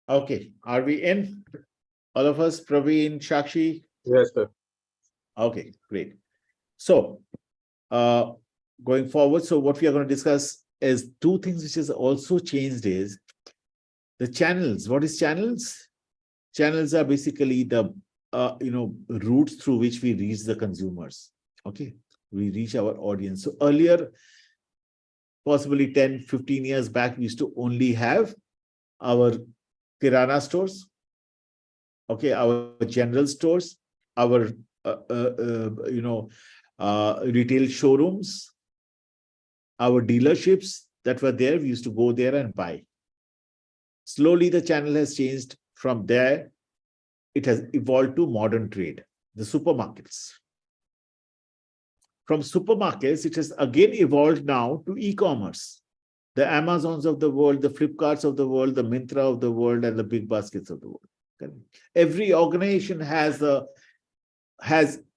Okay, are we in? All of us, Praveen, Shakshi? Yes, sir. Okay, great. So, uh, going forward, so what we are going to discuss is two things which has also changed is the channels. What is channels? Channels are basically the routes through which we reach the consumers. Okay, we reach our audience. So earlier, possibly 10, 15 years back, we used to only have our kirana stores, okay, our general stores, our retail showrooms, our dealerships that were there. We used to go there and buy. Slowly, the channel has changed. From there, it has evolved to modern trade, the supermarkets. From supermarkets, it has again evolved now to e-commerce. The Amazons of the world, the Flipkarts of the world, the Myntra of the world, and the big baskets of the world. Okay. Every organization has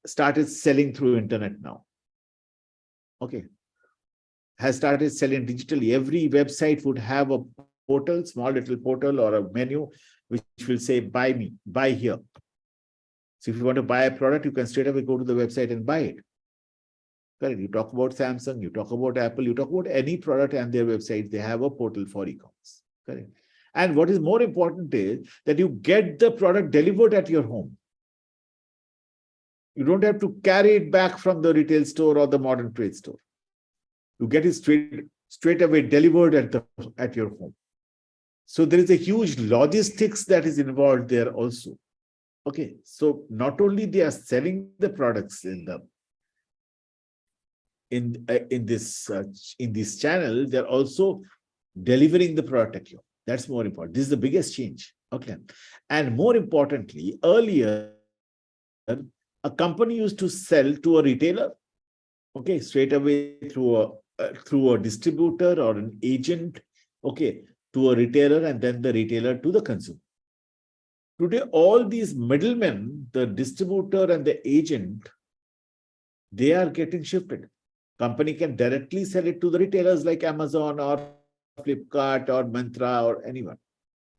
started selling through internet now. Okay. Has started selling digitally. Every website would have a portal, small little portal or a menu, which will say, buy me, buy here. So if you want to buy a product, you can straight away go to the website and buy it. Correct. You talk about Samsung, you talk about Apple, you talk about any product and their websites, they have a portal for e-commerce. Correct. And what is more important is that you get the product delivered at your home. You don't have to carry it back from the retail store or the modern trade store. You get it straight away delivered at your home. So there is a huge logistics that is involved there also. Okay, so not only they are selling the products in this channel, they're also delivering the product at you. That's more important. This is the biggest change. Okay, and more importantly, earlier a company used to sell to a retailer, okay, straight away through a distributor or an agent, okay, to a retailer, and then the retailer to the consumer. Today, all these middlemen, the distributor and the agent, they are getting shifted. Company can directly sell it to the retailers like Amazon or Flipkart or Myntra or anyone.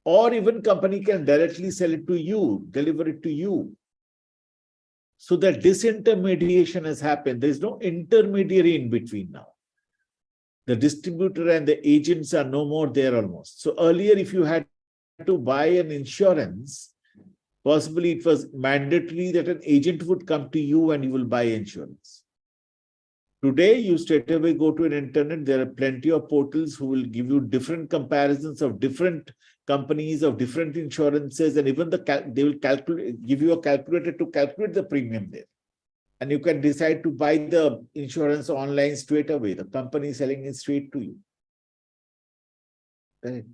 Or even company can directly sell it to you, deliver it to you. So that disintermediation has happened. There is no intermediary in between now. The distributor and the agents are no more there almost. So earlier, if you had to buy an insurance, possibly it was mandatory that an agent would come to you and you will buy insurance. Today, you straight away go to an internet. There are plenty of portals who will give you different comparisons of different companies, of different insurances, and even they will give you a calculator to calculate the premium there. And you can decide to buy the insurance online straight away. The company is selling it straight to you. Right.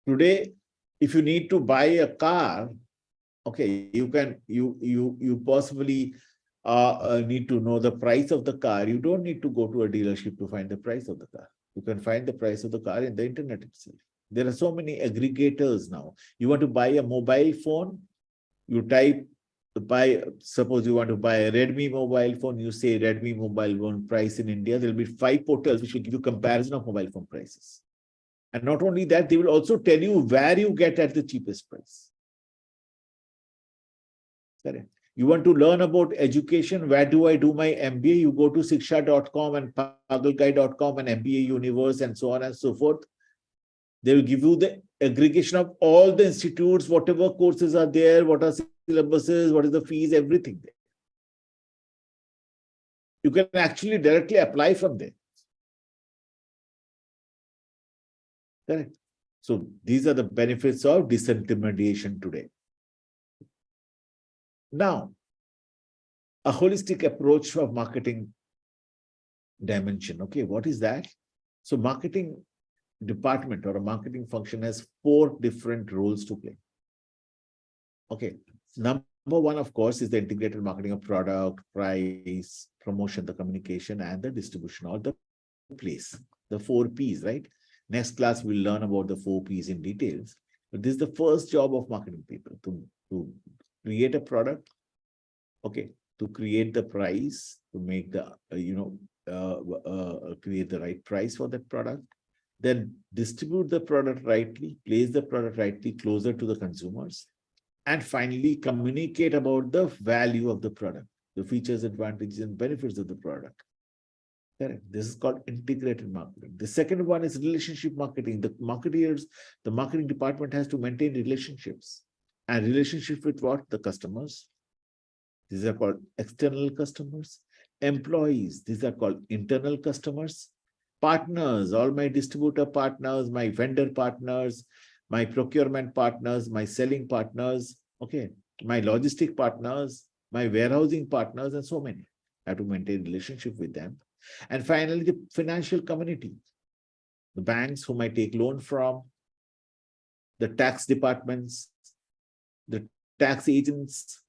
Today, if you need to buy a car, okay, you possibly need to know the price of the car. You don't need to go to a dealership to find the price of the car. You can find the price of the car in the internet itself. There are so many aggregators now. You want to buy a mobile phone, you type suppose you want to buy a Redmi mobile phone, you say Redmi mobile phone price in India. There will be 5 portals which will give you comparison of mobile phone prices. And not only that, they will also tell you where you get at the cheapest price. Correct. You want to learn about education, where do I do my MBA? You go to siksha.com and pagalguy.com and MBA Universe and so on and so forth. They will give you the aggregation of all the institutes, whatever courses are there, what are syllabuses, what is the fees, everything there. You can actually directly apply from there. Correct. So these are the benefits of disintermediation today. Now, a holistic approach of marketing dimension. Okay, what is that? So marketing department or a marketing function has 4 different roles to play. Okay, number 1, of course, is the integrated marketing of product, price, promotion, the communication, and the distribution, or the place, the 4 Ps, right? Next class, we'll learn about the 4 Ps in details. But this is the first job of marketing people, to create a product, okay, to create the price, to make the, create the right price for that product, then distribute the product rightly, place the product rightly closer to the consumers, and finally communicate about the value of the product, the features, advantages, and benefits of the product. Correct. This is called integrated marketing. The second one is relationship marketing. The marketeers, the marketing department has to maintain relationships. And relationship with what? The customers. These are called external customers. Employees, these are called internal customers. Partners, all my distributor partners, my vendor partners, my procurement partners, my selling partners, okay, my logistic partners, my warehousing partners, and so many. I have to maintain relationship with them. And finally, the financial community, the banks whom I take loan from, the tax departments, the tax agents,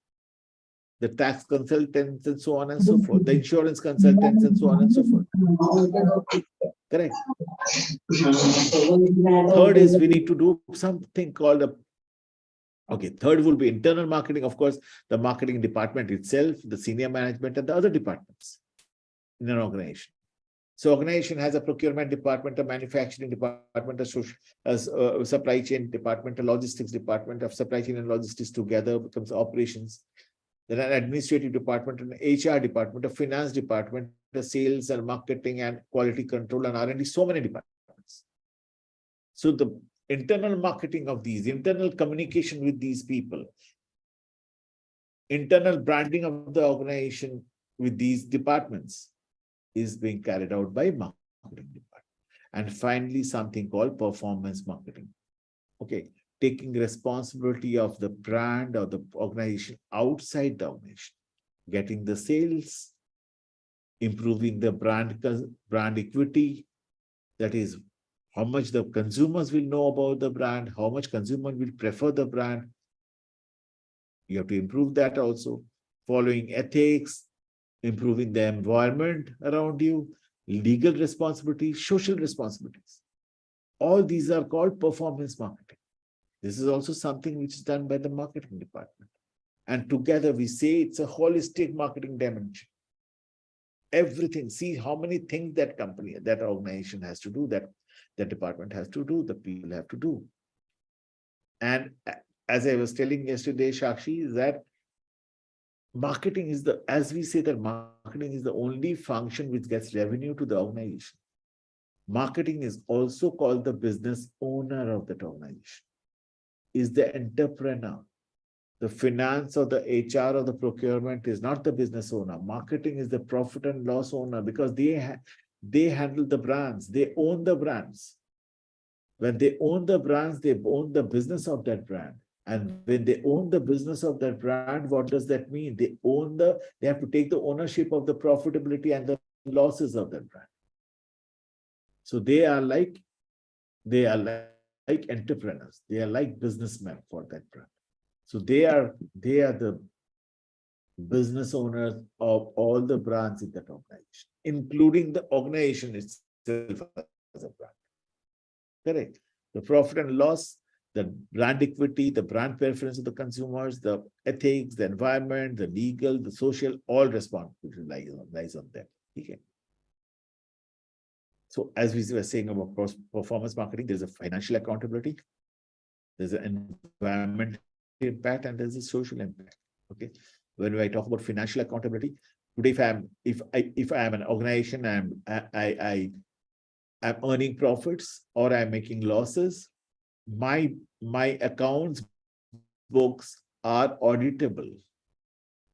the tax consultants, and so on and so forth, the insurance consultants, and so on and so forth. Correct. Third is we need to do something called a third will be internal marketing. Of course, the marketing department itself, the senior management, and the other departments in an organization. So organization has a procurement department, a manufacturing department, a supply chain department, a logistics department. Of supply chain and logistics together becomes operations. Then an administrative department, an HR department, a finance department, a sales and marketing and quality control and R&D, so many departments. So the internal marketing of these, internal communication with these people, internal branding of the organization with these departments is being carried out by marketing department. And finally, something called performance marketing. Okay, taking responsibility of the brand or the organization outside the organization, getting the sales, improving the brand equity, that is how much the consumers will know about the brand, how much consumers will prefer the brand. You have to improve that also. Following ethics, improving the environment around you, legal responsibilities, social responsibilities. All these are called performance marketing. This is also something which is done by the marketing department. And together we say it's a holistic marketing dimension. Everything, see how many things that company, that organization has to do, that department has to do, the people have to do. And as I was telling yesterday, Shakshi, is that marketing is as we say that marketing is the only function which gets revenue to the organization. Marketing is also called the business owner of that organization, is the entrepreneur. The finance or the HR or the procurement is not the business owner. Marketing is the profit and loss owner, because they handle the brands, they own the brands. When they own the brands, they own the business of that brand. And when they own the business of that brand, what does that mean? They have to take the ownership of the profitability and the losses of that brand. So they are like entrepreneurs. They are like businessmen for that brand. So they are the business owners of all the brands in that organization, including the organization itself as a brand. Correct. The profit and loss, the brand equity, the brand preference of the consumers, the ethics, the environment, the legal, the social, all responsibility lies on them. Okay. So as we were saying about performance marketing, there's a financial accountability, there's an environmental impact, and there's a social impact. Okay. When I talk about financial accountability, today if I am an organization and I'm earning profits or I'm making losses, my accounts books are auditable.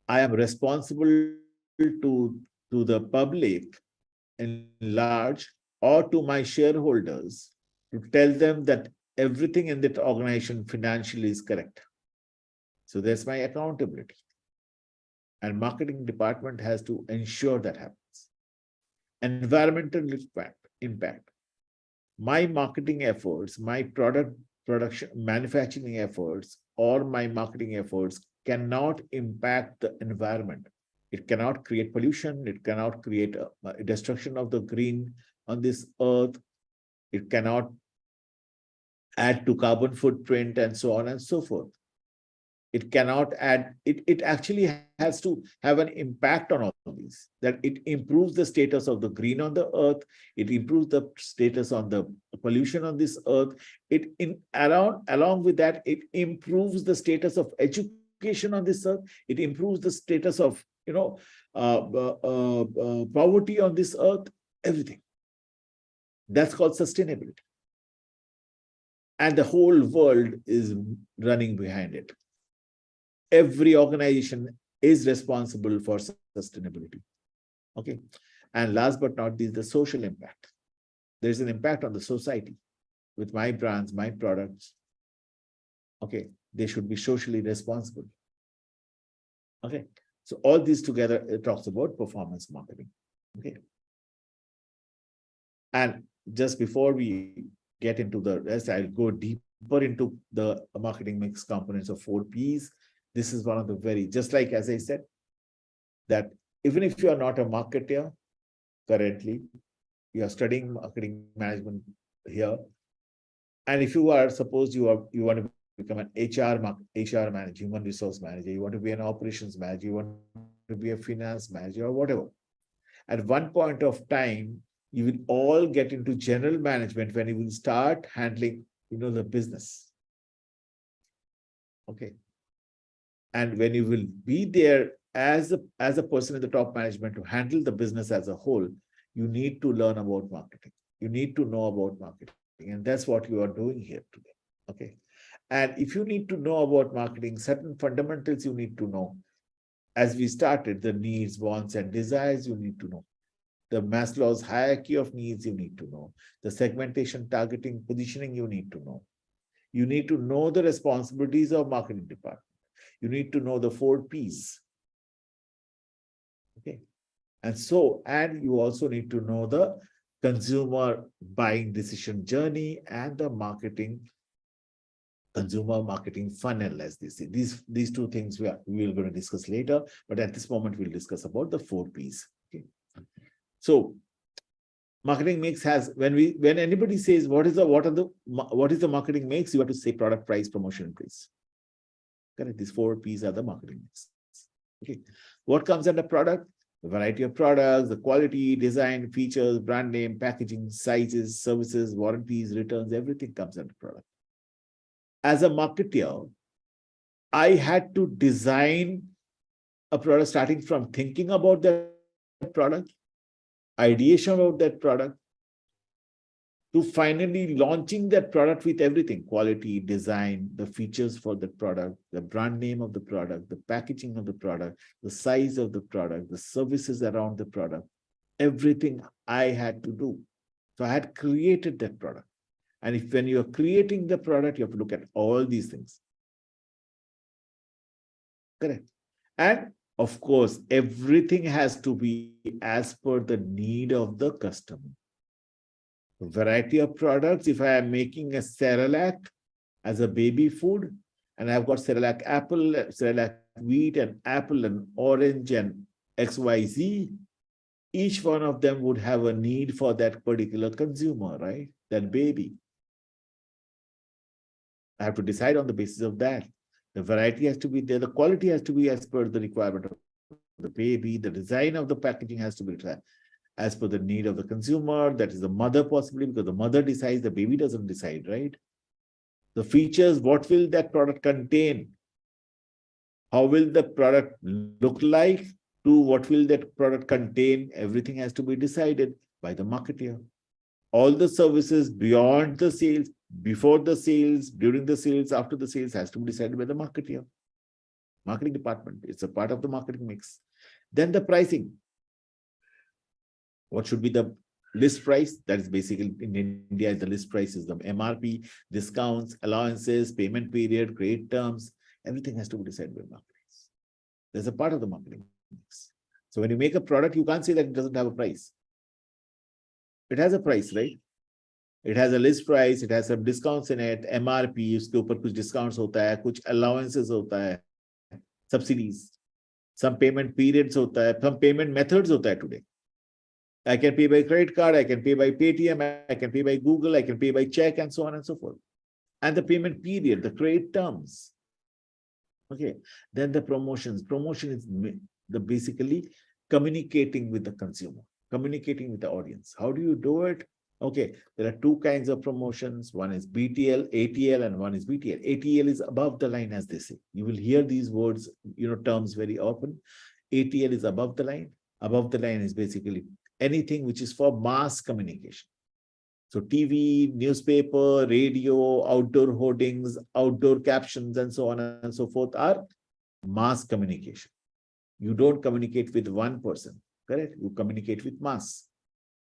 I am responsible to the public in large or to my shareholders to tell them that everything in that organization financially is correct. So there's my accountability. And marketing department has to ensure that happens. Environmental impact. My marketing efforts, my production, manufacturing efforts, or my marketing efforts cannot impact the environment. It cannot create pollution. It cannot create a destruction of the green on this earth. It cannot add to carbon footprint and so on and so forth. It cannot add, it actually has to have an impact on all these, that it improves the status of the green on the earth, it improves the status on the pollution on this earth, along with that, it improves the status of education on this earth, it improves the status of poverty on this earth, everything. That's called sustainability. And the whole world is running behind it. Every organization is responsible for sustainability. Okay. And last but not least, the social impact. There's an impact on the society with my brands, my products. Okay. They should be socially responsible. Okay. So all these together, it talks about performance marketing. Okay. And just before we get into the rest, I'll go deeper into the marketing mix components of 4 Ps. This is one of the just like as I said, that even if you are not a marketer currently, you are studying marketing management here. And if you are, suppose you want to become an HR manager, human resource manager, you want to be an operations manager, you want to be a finance manager or whatever. At one point of time, you will all get into general management when you will start handling, the business. Okay. And when you will be there as a person in the top management to handle the business as a whole, you need to learn about marketing. You need to know about marketing. And that's what you are doing here today. Okay. And if you need to know about marketing, certain fundamentals you need to know. As we started, the needs, wants, and desires you need to know. The Maslow's hierarchy of needs you need to know. The segmentation, targeting, positioning you need to know. You need to know the responsibilities of marketing department. You need to know the 4 Ps. Okay. And you also need to know the consumer buying decision journey and the consumer marketing funnel, as they say. These two things we're going to discuss later, but at this moment, we'll discuss about the 4 Ps. Okay. So marketing mix has, when anybody says what is the marketing mix, you have to say product, price, promotion, and place. Correct. These 4 Ps are the marketing mix. Okay. What comes under product? The variety of products, the quality, design, features, brand name, packaging, sizes, services, warranties, returns, everything comes under product. As a marketer, I had to design a product starting from thinking about that product, ideation about that product, to finally launching that product with everything: quality, design, the features for the product, the brand name of the product, the packaging of the product, the size of the product, the services around the product, everything I had to do. So I had created that product. And when you're creating the product, you have to look at all these things. Correct. And of course, everything has to be as per the need of the customer. Variety of products. If I am making a Cerelac as a baby food, and I've got Cerelac apple, Cerelac wheat, and apple, and orange, and XYZ, each one of them would have a need for that particular consumer, right? That baby. I have to decide on the basis of that. The variety has to be there. The quality has to be as per the requirement of the baby. The design of the packaging has to be as per the need of the consumer. That is the mother, possibly, because the mother decides, the baby doesn't decide, right? The features, what will that product contain? How will the product look like? What will that product contain? Everything has to be decided by the marketer. All the services beyond the sales, before the sales, during the sales, after the sales, has to be decided by the marketer. Marketing department. It's a part of the marketing mix. Then the pricing. What should be the list price? That is basically in India, the list price is the MRP, discounts, allowances, payment period, credit terms. Everything has to be decided by marketing. There's a part of the marketing mix. So when you make a product, you can't say that it doesn't have a price. It has a price, right? It has a list price, it has some discounts in it, MRP, उसके ऊपर कुछ discounts होता है, कुछ allowances होता है, subsidies, some payment periods होता है, some payment methods होता है today. I can pay by credit card, I can pay by Paytm, I can pay by Google, I can pay by check, and so on and so forth. And the payment period, the credit terms. Okay. Then the promotions. Promotion is basically communicating with the consumer, communicating with the audience. How do you do it? Okay, there are two kinds of promotions. One is BTL, ATL, and one is BTL. ATL is above the line, as they say. You will hear these words, terms very often. ATL is above the line. Above the line is basically anything which is for mass communication. So TV, newspaper, radio, outdoor hoardings, outdoor captions, and so on and so forth are mass communication. You don't communicate with one person, correct? You communicate with mass.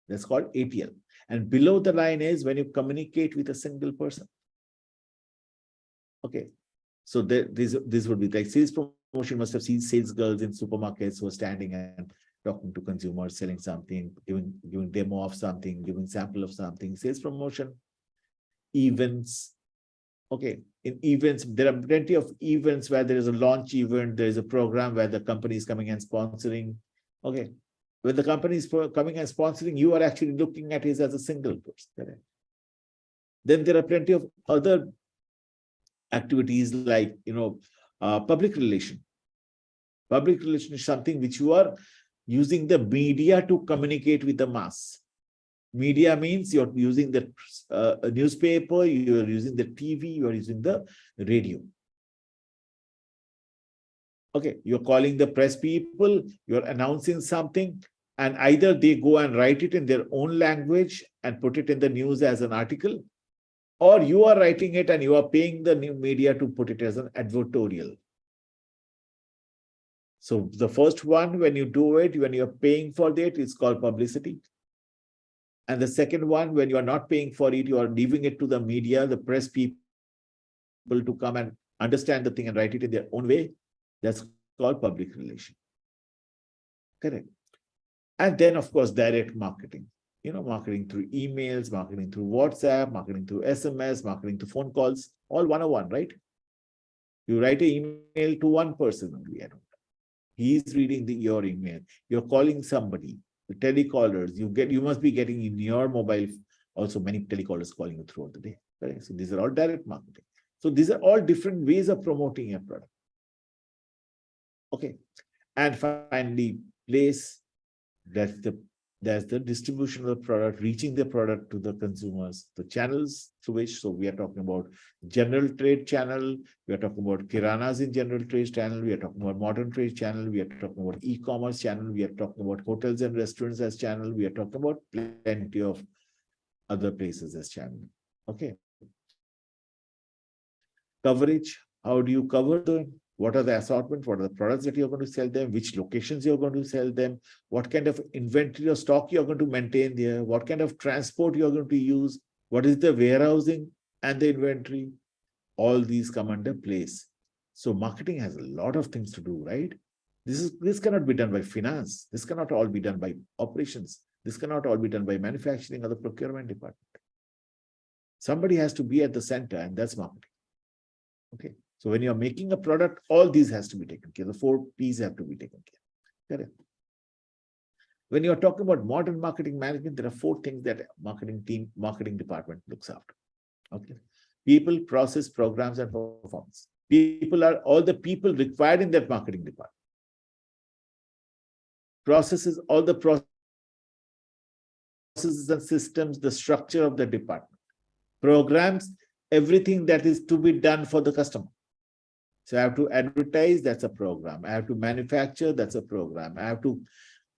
That's called ATL. And below the line is when you communicate with a single person. Okay. So this would be like sales promotion. Must have seen sales girls in supermarkets who are standing and talking to consumers, selling something, giving demo of something, giving sample of something. Sales promotion, events. Okay, in events, there are plenty of events where there is a launch event, there is a program where the company is coming and sponsoring. Okay, when the company is coming and sponsoring, you are actually looking at it as a single person. Correct? Then there are plenty of other activities like, public relation. Public relation is something which you are using the media to communicate with the mass. Media means you're using the newspaper, you're using the TV, you're using the radio. Okay, you're calling the press people, you're announcing something, and either they go and write it in their own language and put it in the news as an article, or you are writing it and you are paying the new media to put it as an advertorial. So the first one, when you do it, when you're paying for it, it's called publicity. And the second one, when you are not paying for it, you are leaving it to the media, the press people to come and understand the thing and write it in their own way. That's called public relation. Correct. And then, of course, direct marketing. Marketing through emails, marketing through WhatsApp, marketing through SMS, marketing through phone calls, all one-on-one, right? You write an email to one person only. He's reading your email. You're calling somebody. The telecallers, you must be getting in your mobile also many telecallers calling you throughout the day. Right? So these are all direct marketing. So these are all different ways of promoting your product. Okay. And finally, place. That's the distribution of the product, reaching the product to the consumers, the channels through which. So we are talking about general trade channel, we are talking about kiranas in general trade channel, we are talking about modern trade channel, we are talking about e-commerce channel, we are talking about hotels and restaurants as channel, we are talking about plenty of other places as channel. Okay. Coverage, how do you cover them? What are the assortment? What are the products that you're going to sell them? Which locations you're going to sell them? What kind of inventory or stock you're going to maintain there? What kind of transport you're going to use? What is the warehousing and the inventory? All these come under place. So marketing has a lot of things to do, right? This cannot be done by finance. This cannot all be done by operations. This cannot all be done by manufacturing or the procurement department. Somebody has to be at the center, and that's marketing. Okay. So when you're making a product, all these has to be taken care. The 4 P's have to be taken care. Correct. When you're talking about modern marketing management, there are 4 things that marketing department looks after. Okay. People, process, programs, and performance. People are all the people required in that marketing department. Processes, all the processes and systems, the structure of the department. Programs, everything that is to be done for the customer. So I have to advertise, that's a program. I have to manufacture, that's a program. I have to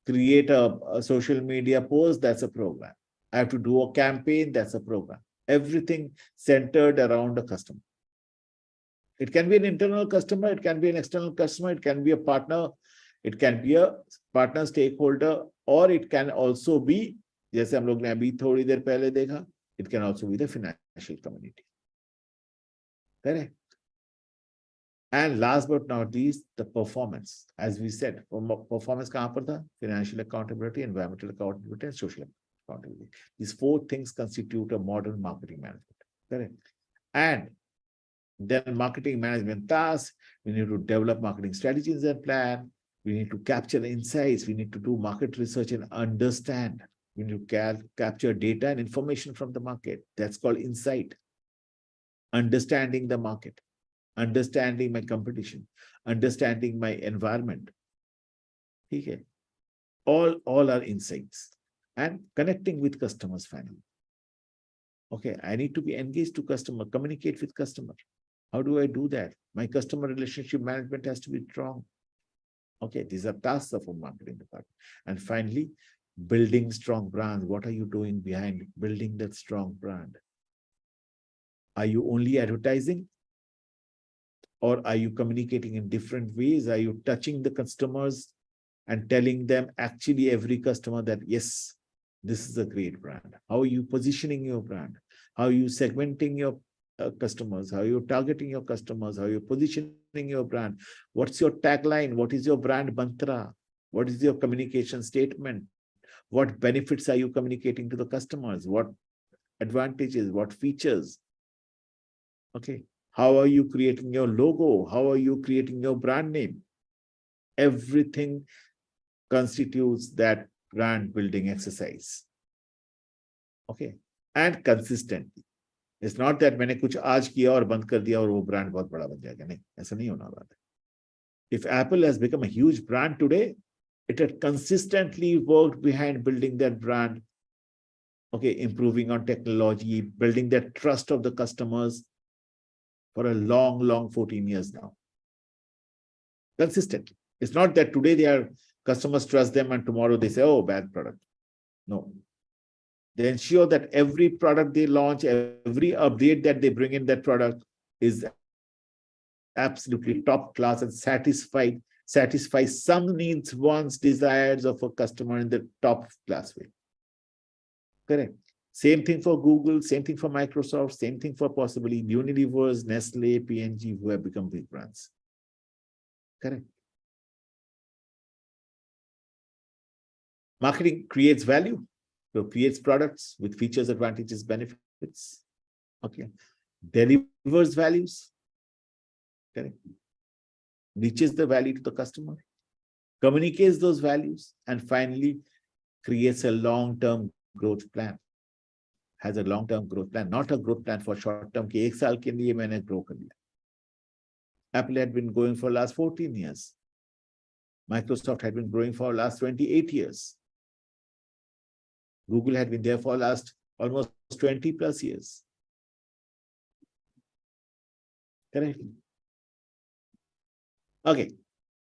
create a social media post, that's a program. I have to do a campaign, that's a program. Everything centered around a customer. It can be an internal customer, it can be an external customer, it can be a partner, it can be a partner stakeholder, or it can also be, जैसे हम लोग ने अभी थोड़ी देर पहले देखा, it can also be the financial community. Correct? And last but not least, the performance. As we said, performance kahan par tha? Financial accountability, environmental accountability, and social accountability. These 4 things constitute a modern marketing management. Correct? And then marketing management tasks, we need to develop marketing strategies and plan. We need to capture insights. We need to do market research and understand. We need to capture data and information from the market. That's called insight. Understanding the market. Understanding my competition, understanding my environment. Okay. All are insights. And connecting with customers finally. Okay, I need to be engaged to customer, communicate with customer. How do I do that? My customer relationship management has to be strong. Okay, these are tasks of a marketing department. And finally, building strong brands. What are you doing behind building that strong brand? Are you only advertising? Or are you communicating in different ways? Are you touching the customers and telling them, actually, every customer, that yes, this is a great brand? How are you positioning your brand? How are you segmenting your customers? How are you targeting your customers? How are you positioning your brand? What's your tagline? What is your brand mantra? What is your communication statement? What benefits are you communicating to the customers? What advantages? What features? Okay. How are you creating your logo? How are you creating your brand name? Everything constitutes that brand building exercise. Okay. And consistently. It's not that मैंने कुछ आज किया और बंद कर दिया और वो brand बहुत बड़ा बन जाएगा. नहीं, ऐसा नहीं होना वाला. If Apple has become a huge brand today, it had consistently worked behind building that brand. Okay, improving on technology, building that trust of the customers for a long 14 years now. Consistently. It's not that today their customers trust them and tomorrow they say, oh, bad product. No. They ensure that every product they launch, every update that they bring in that product is absolutely top class and satisfies some needs, wants, desires of a customer in the top class way. Correct. Same thing for Google, same thing for Microsoft, same thing for possibly Unilever, Nestle, P&G, who have become big brands. Correct. Marketing creates value. So creates products with features, advantages, benefits. Okay. Delivers values. Correct. Reaches the value to the customer. Communicates those values. And finally, creates a long-term growth plan. Has a long-term growth plan, not a growth plan for short-term. कि एक साल के लिए मैंने grow कर लिया. Apple had been going for last 14 years. Microsoft had been growing for last 28 years. Google had been there for last almost 20 plus years. Correct. Okay.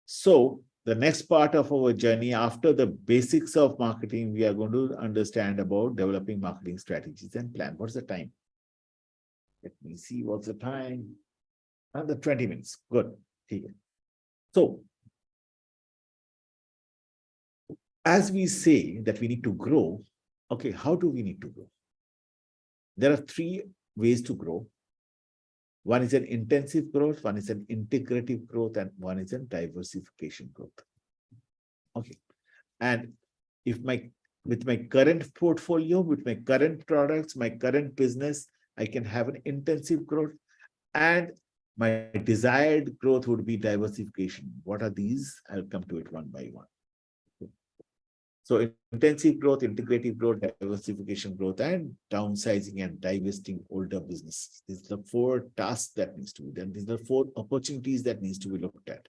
So the next part of our journey after the basics of marketing, we are going to understand about developing marketing strategies and plan. What's the time? Let me see what's the time. Another 20 minutes. Good. Okay. So as we say that we need to grow, okay, how do we need to grow? There are three ways to grow. One is an intensive growth, one is an integrative growth, and one is a diversification growth. Okay. And if with my current portfolio, with my current products, my current business, I can have an intensive growth, and my desired growth would be diversification. What are these? I'll come to it one by one. So intensive growth, integrative growth, diversification growth, and downsizing and divesting older businesses. These are the four tasks that needs to be done. These are the four opportunities that needs to be looked at.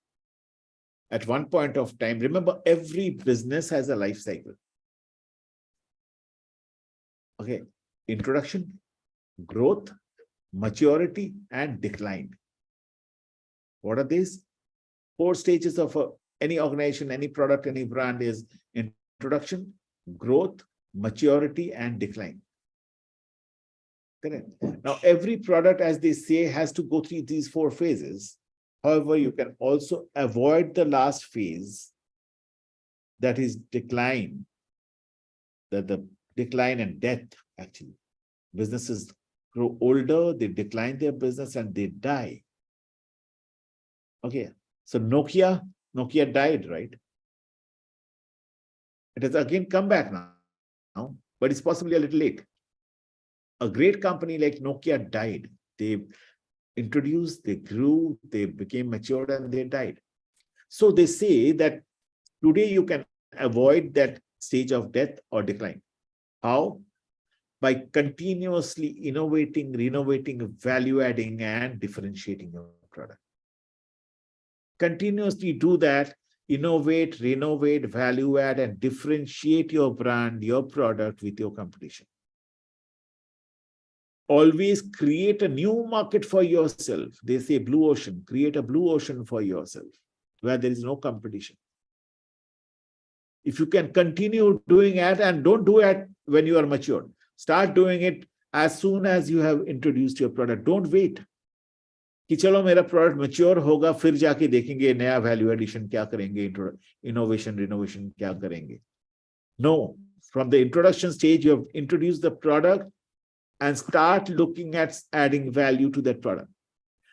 At one point of time, remember, every business has a life cycle. Okay, introduction, growth, maturity, and decline. What are these? Four stages of any organization, any product, any brand is introduction, growth, maturity, and decline. Correct. Now, every product, as they say, has to go through these four phases. However, you can also avoid the last phase, that is decline, the decline and death, actually. Businesses grow older, they decline their business, and they die. Okay, so Nokia died, right? It has again come back now, but it's possibly a little late. A great company like Nokia died. They introduced, they grew, they became matured, and they died. So they say that today you can avoid that stage of death or decline. How? By continuously innovating, renovating, value adding, and differentiating your product. Continuously do that, Innovate, renovate, value add, and differentiate your brand, your product with your competition. Always create a new market for yourself. They say blue ocean, create a blue ocean for yourself where there is no competition. If you can continue doing it, and don't do it when you are matured, start doing it as soon as you have introduced your product. Don't wait कि चलो मेरा product mature होगा फिर जाके देखेंगे नया value addition क्या करेंगे, इनोवेशन रिनोवेशन क्या करेंगे. No, from the introduction stage, you have introduced the product and start looking at adding value to that product.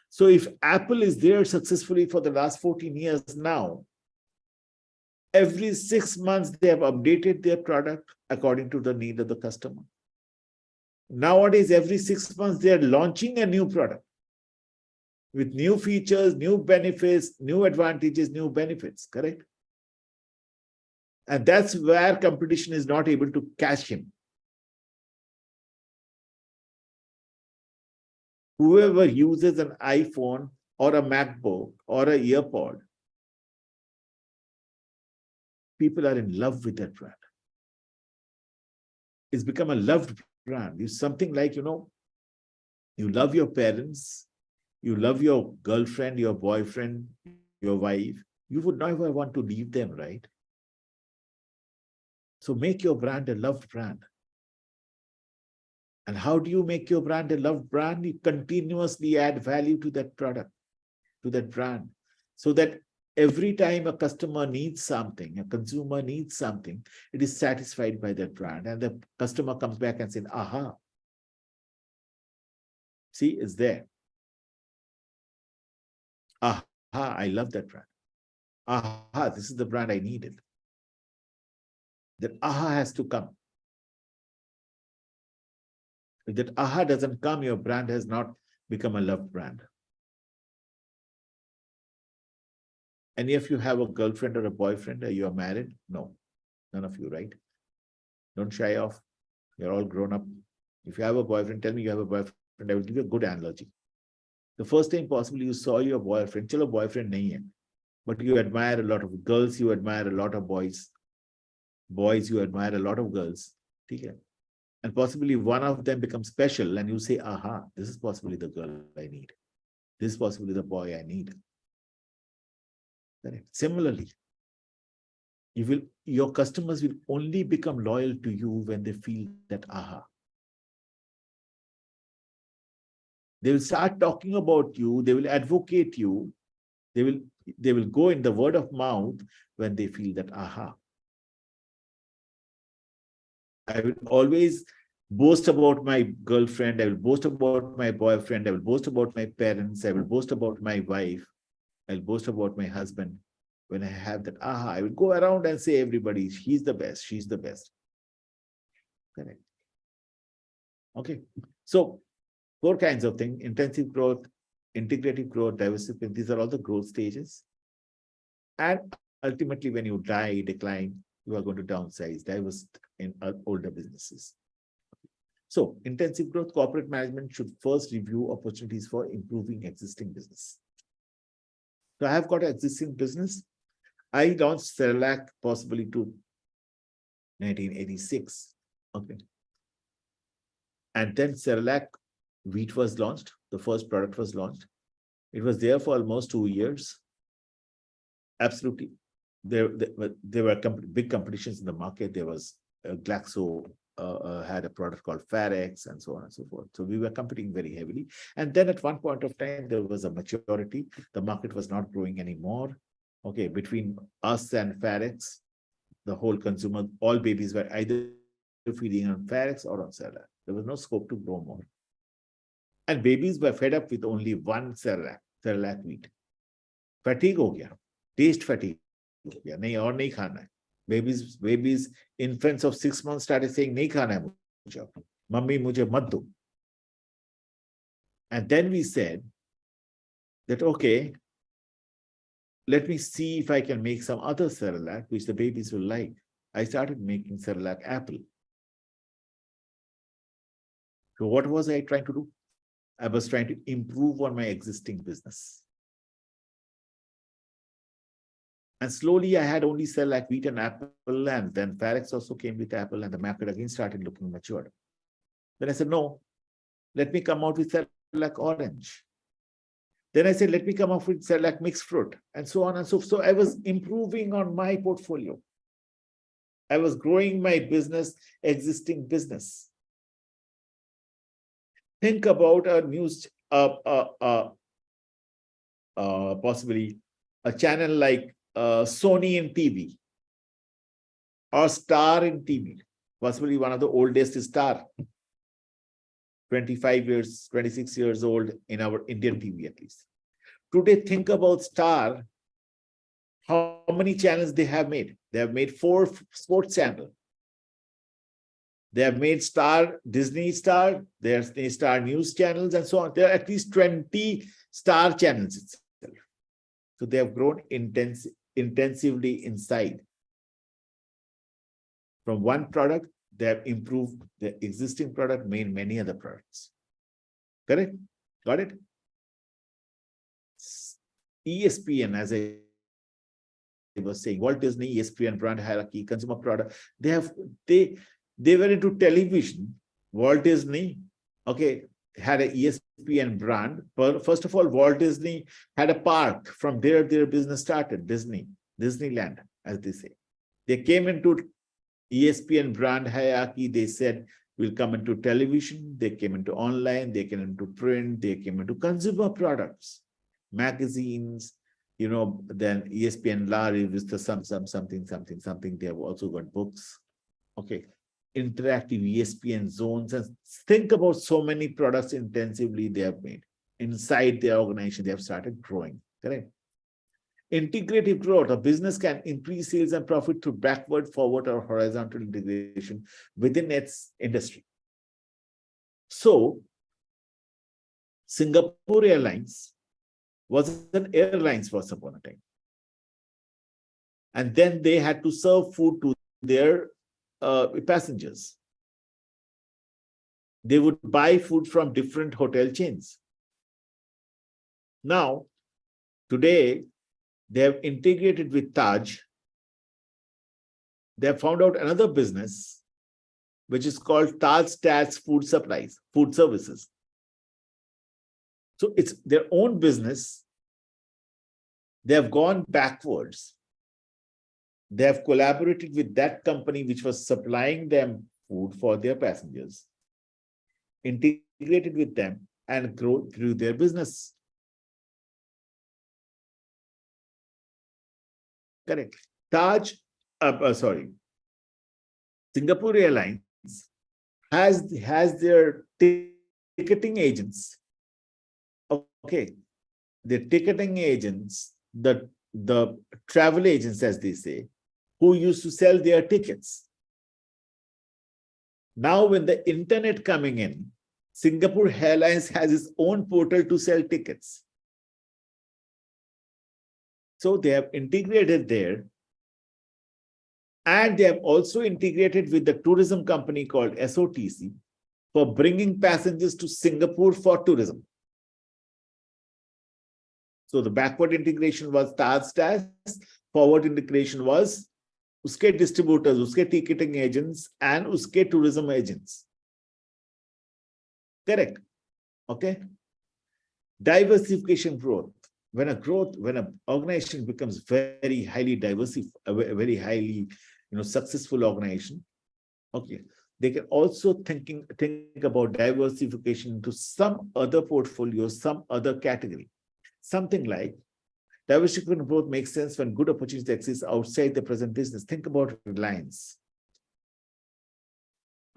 So if Apple is there successfully for the last 14 years now, every 6 months they have updated their product according to the need of the customer. Nowadays, every 6 months they are launching a new product with new features, new benefits, new advantages, new benefits, correct? And that's where competition is not able to catch him. Whoever uses an iPhone or a MacBook or a EarPod, people are in love with that brand. It's become a loved brand. It's something like, you love your parents, you love your girlfriend, your boyfriend, your wife. You would never want to leave them, right? So make your brand a loved brand. And how do you make your brand a loved brand? You continuously add value to that product, to that brand, so that every time a customer needs something, a consumer needs something, it is satisfied by that brand. And the customer comes back and says, aha, see, it's there. Aha, I love that brand. Aha, this is the brand I needed. That aha has to come. If that aha doesn't come, your brand has not become a loved brand. Any of you have a girlfriend or a boyfriend? Are you married? No, none of you, right? Don't shy off. You're all grown up. If you have a boyfriend, tell me you have a boyfriend. I will give you a good analogy. The first time possibly you saw your boyfriend, chalo boyfriend nahi hai, but you admire a lot of girls, you admire a lot of boys. Boys, you admire a lot of girls. Okay? And possibly one of them becomes special and you say, aha, this is possibly the girl I need. This is possibly the boy I need. Correct. Similarly, your customers will only become loyal to you when they feel that aha. They will start talking about you, they will advocate you, they will go in the word of mouth when they feel that aha. I will always boast about my girlfriend, I will boast about my boyfriend, I will boast about my parents, I will boast about my wife, I'll boast about my husband. When I have that aha, I will go around and say everybody, he's the best, she's the best. Correct. Okay. So 4 kinds of things: intensive growth, integrative growth, diversity. These are all the growth stages. And ultimately, when you decline, you are going to downsize, divest in older businesses. So intensive growth, corporate management should first review opportunities for improving existing business. So I have got an existing business. I launched Cerelac possibly to 1986. Okay. And then Cerelac wheat was launched. The first product was launched. It was there for almost 2 years. Absolutely. There were big competitions in the market. There was Glaxo had a product called Farex and so on and so forth. So we were competing very heavily. And then at one point of time, there was a maturity. The market was not growing anymore. Okay, between us and Farex, the whole consumer, all babies were either feeding on Farex or on Cerelac. There was no scope to grow more. And babies were fed up with only one Cerelac wheat. Fatigue ho gaya, taste fatigue ho gaya, nahi aur nahi khana hai. Babies, infants of 6 months started saying, nahi khana hai mujhe, mummy mujhe mat do. And then we said that, okay, let me see if I can make some other Cerelac, which the babies will like. I started making Cerelac Apple. So what was I trying to do? I was trying to improve on my existing business. And slowly I had only sell like wheat and apple, and then Farex also came with apple, and the market again started looking matured. Then I said, no, let me come out with sell like orange. Then I said, let me come up with sell like mixed fruit, and so on and so forth. So I was improving on my portfolio. I was growing my business, existing business. Think about a news, possibly a channel like Sony in TV or Star in TV, possibly one of the oldest is Star, 25 years, 26 years old in our Indian TV at least. Today, think about Star, how many channels they have made. They have made 4 sports channels. They have made Star, Disney Star, there's the Star News channels and so on. There are at least 20 Star channels itself. So they have grown intensively inside. From one product, they have improved the existing product, made many other products. Correct? Got it? ESPN, as I was saying, Walt Disney, ESPN brand hierarchy, consumer product, they were into television. Walt Disney, okay, had a ESPN brand. But first of all, Walt Disney had a park. From there, their business started, Disneyland, as they say. They came into ESPN brand hierarchy. They said, we'll come into television. They came into online. They came into print. They came into consumer products, magazines, then ESPN Larry with the something. They have also got books. Okay. Interactive ESPN zones, and think about so many products intensively they have made inside their organization. They have started growing. Correct? Integrative growth. A business can increase sales and profit through backward, forward, or horizontal integration within its industry. So, Singapore Airlines was an airlines once upon a time. And then they had to serve food to their passengers. They would buy food from different hotel chains. Now, today, they have integrated with Taj. They have found out another business, which is called Taj Stats Food Supplies, Food Services. So it's their own business. They have gone backwards. They have collaborated with that company which was supplying them food for their passengers, integrated with them, and grew their business. Correct. Singapore Airlines has their ticketing agents. Okay. The ticketing agents, the travel agents, as they say, who used to sell their tickets. Now, when the internet coming in, Singapore Airlines has its own portal to sell tickets. So they have integrated there. And they have also integrated with the tourism company called SOTC for bringing passengers to Singapore for tourism. So the backward integration was Taj Stats, forward integration was uske distributors, uske ticketing agents, and uske tourism agents. Correct. Okay. Diversification growth. When an organization becomes very highly diversified, very highly successful organization, okay, they can also think about diversification into some other portfolio, some other category. Something like diversification growth makes sense when good opportunities exist outside the present business. Think about Reliance.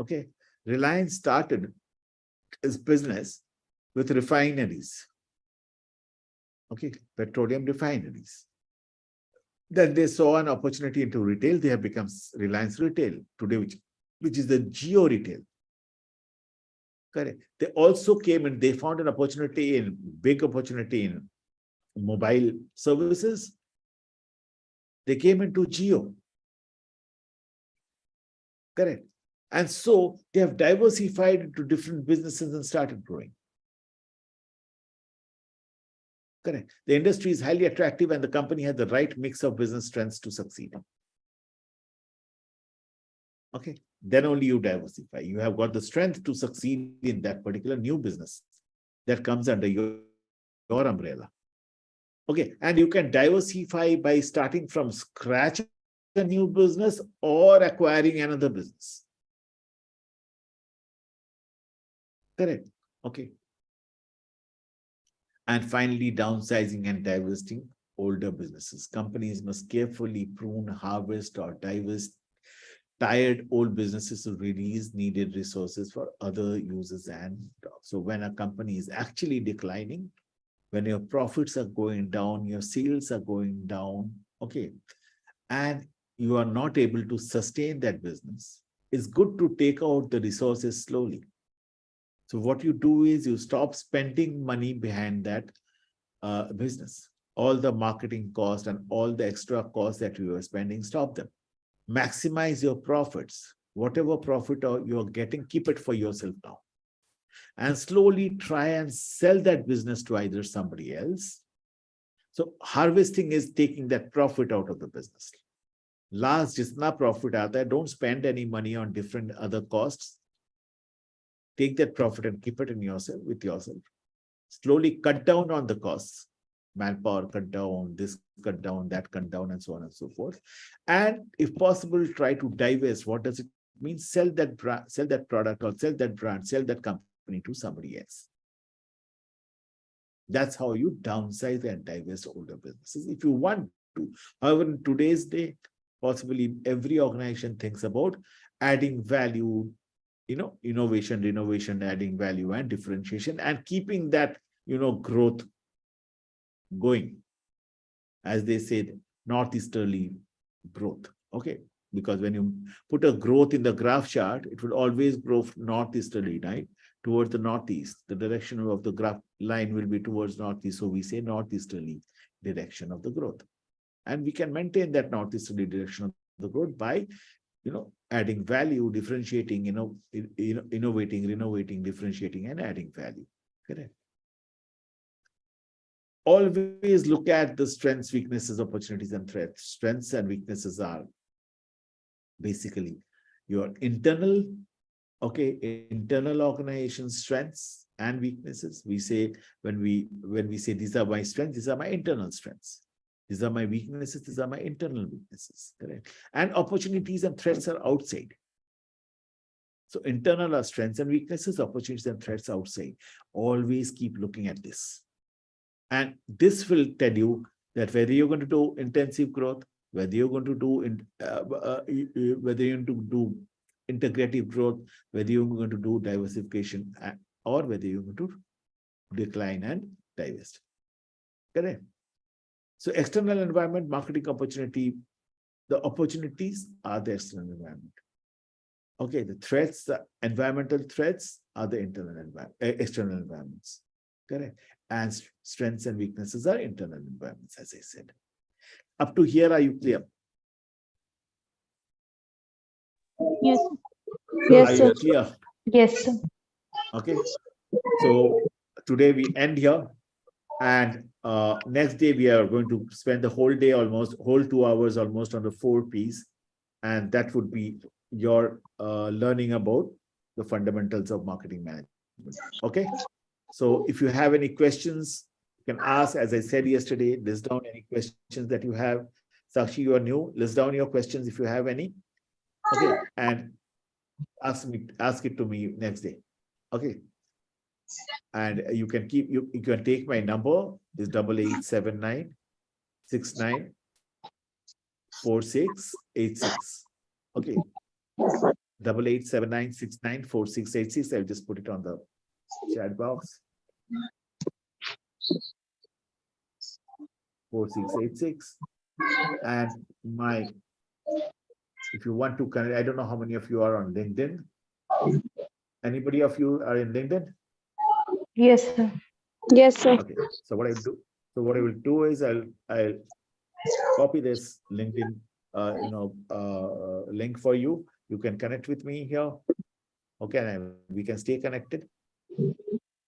Okay, Reliance started its business with refineries. Okay, petroleum refineries. Then they saw an opportunity into retail. They have become Reliance Retail today, which is the Geo Retail. Correct. They also came and they found an big opportunity in mobile services. They came into Geo. Correct. And so they have diversified into different businesses and started growing. Correct. The industry is highly attractive and the company has the right mix of business strengths to succeed. Okay. Then only you diversify. You have got the strength to succeed in that particular new business that comes under your umbrella. Okay. And you can diversify by starting from scratch a new business or acquiring another business. Correct. Okay. And finally, downsizing and divesting older businesses. Companies must carefully prune, harvest, or divest tired old businesses to release needed resources for other uses. And so when a company is actually declining, when your profits are going down, your sales are going down, okay, and you are not able to sustain that business, it's good to take out the resources slowly. So what you do is you stop spending money behind that business. All the marketing cost and all the extra costs that you are spending, stop them. Maximize your profits. Whatever profit you are getting, keep it for yourself now. And slowly try and sell that business to either somebody else. So harvesting is taking that profit out of the business. Last, jitna profit aata hai, don't spend any money on different other costs. Take that profit and keep it in yourself, with yourself. Slowly cut down on the costs. Manpower cut down, this cut down, that cut down, and so on and so forth. And if possible, try to divest. What does it mean? Sell that brand, sell that product, or sell that brand, sell that company to somebody else. That's how you downsize and divest older businesses if you want to. However, in today's day, possibly every organization thinks about adding value, innovation, renovation, adding value and differentiation, and keeping that, growth going. As they say, northeasterly growth. Okay. Because when you put a growth in the graph chart, it will always grow northeasterly, right? Towards the northeast. The direction of the graph line will be towards northeast. So we say northeasterly direction of the growth. And we can maintain that northeasterly direction of the growth by, adding value, differentiating, innovating, renovating, differentiating, and adding value. Correct. Always look at the strengths, weaknesses, opportunities, and threats. Strengths and weaknesses are basically your internal organization strengths and weaknesses. We say when we say these are my strengths, these are my internal strengths. These are my weaknesses, these are my internal weaknesses. Correct. And opportunities and threats are outside. So internal are strengths and weaknesses, opportunities and threats outside. Always keep looking at this. And this will tell you that whether you're going to do intensive growth, whether you're going to do whether you're going to do integrative growth, whether you're going to do diversification, or whether you're going to decline and divest. Correct. So external environment, marketing opportunity, the opportunities are the external environment. Okay, the threats, the environmental threats are the external environments. Correct. And strengths and weaknesses are internal environments, as I said. Up to here, are you clear? Yes. Are Yes, you sir. clear? Yes, sir. Okay. So today we end here. And next day, we are going to spend the whole day, whole 2 hours almost on the 4 Ps. And that would be your learning about the fundamentals of marketing management. Okay. So if you have any questions, you can ask. As I said yesterday, list down any questions that you have. Sakshi, you are new. List down your questions if you have any. Okay. And ask it to me next day. Okay. And you can you can take my number, is 8879 69 4686. Okay. 8879 69 4686. I'll just put it on the chat box. 4686. And if you want to connect, I don't know how many of you are on LinkedIn. Anybody of you are in LinkedIn? Yes, sir. Yes, sir. Okay. So what I will do is I'll copy this LinkedIn link for you. You can connect with me here. Okay, and we can stay connected.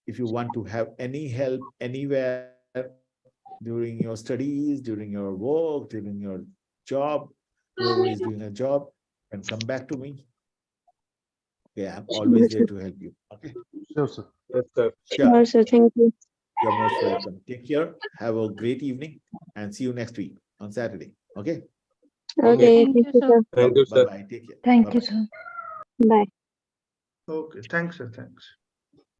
If you want to have any help anywhere, during your studies, during your work, during your job, whoever is doing a job, can come back to me. Okay, I'm always Sure, there sir. to help you. Okay, Sure, sir. Yes, sir. sure. Sure, sir. Thank you. You're most welcome. Take care. Have a great evening and see you next week on Saturday. Okay. Okay. Thank Thank you, you, sir. sir. Thank you, Bye sir. bye. Take care. Thank Bye you, bye. sir. Bye. Okay. Thanks, sir. Thanks.